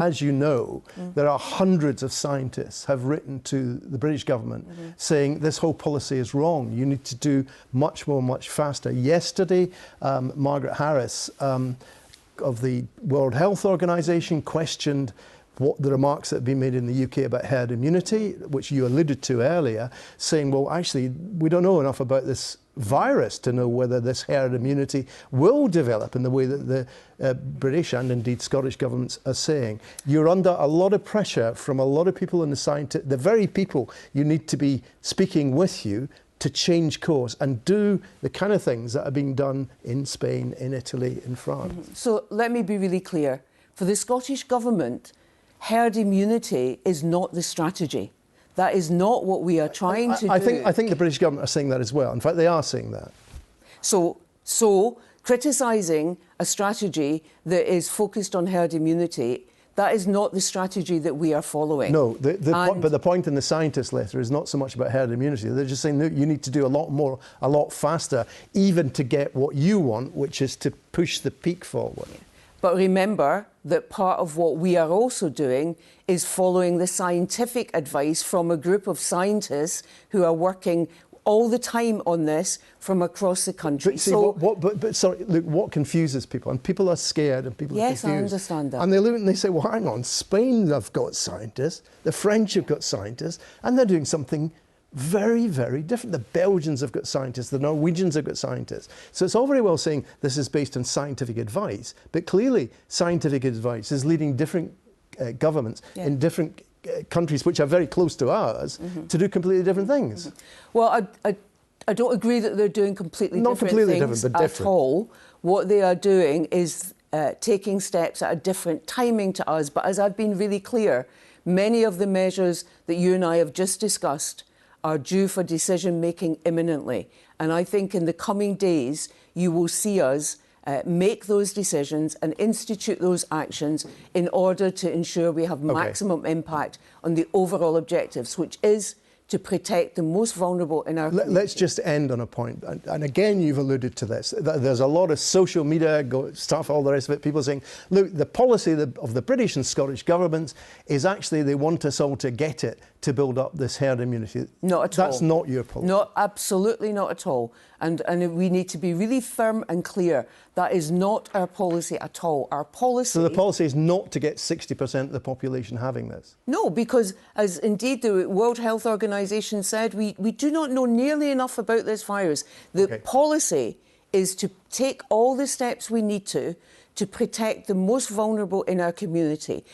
As you know, there are hundreds of scientists have written to the British government saying this whole policy is wrong. You need to do much more, much faster. Yesterday, Margaret Harris of the World Health Organization questioned what the remarks that have been made in the UK about herd immunity, which you alluded to earlier, saying, well, actually, we don't know enough about this virus to know whether this herd immunity will develop in the way that the British and indeed Scottish governments are saying. You're under a lot of pressure from a lot of people in the very people you need to be speaking with you to change course and do the kind of things that are being done in Spain, in Italy, in France. So let me be really clear. For the Scottish Government, herd immunity is not the strategy. That is not what we are trying to do. I think the British government are saying that as well. In fact, they are saying that. So criticising a strategy that is focused on herd immunity, that is not the strategy that we are following. No, but the point in the scientist letter is not so much about herd immunity. They're just saying that you need to do a lot more, a lot faster, even to get what you want, which is to push the peak forward. But remember that part of what we are also doing is following the scientific advice from a group of scientists who are working all the time on this from across the country. But, see, but sorry, look, what confuses people, and people are scared and people are confused. Yes, I understand that. And they look and they say, well, hang on, Spain have got scientists, the French have got scientists, and they're doing something very, very different. The Belgians have got scientists, the Norwegians have got scientists. So it's all very well saying this is based on scientific advice, but clearly scientific advice is leading different governments in different countries which are very close to ours to do completely different things. Well, I don't agree that they're doing completely Not different completely things different, but different. at all. What they are doing is taking steps at a different timing to us. But as I've been really clear, many of the measures that you and I have just discussed are due for decision-making imminently. And I think in the coming days, you will see us make those decisions and institute those actions in order to ensure we have maximum impact on the overall objectives, which is to protect the most vulnerable in our community. Let's just end on a point, and again you've alluded to this. There's a lot of social media stuff, all the rest of it, people saying, look, the policy of the British and Scottish governments is actually they want us all to get it to build up this herd immunity. Not at all. That's not your policy. No, absolutely not at all. And we need to be really firm and clear. That is not our policy at all. Our policy... So the policy is not to get 60% of the population having this? No, because as indeed the World Health Organization said, we do not know nearly enough about this virus. The policy is to take all the steps we need to protect the most vulnerable in our community.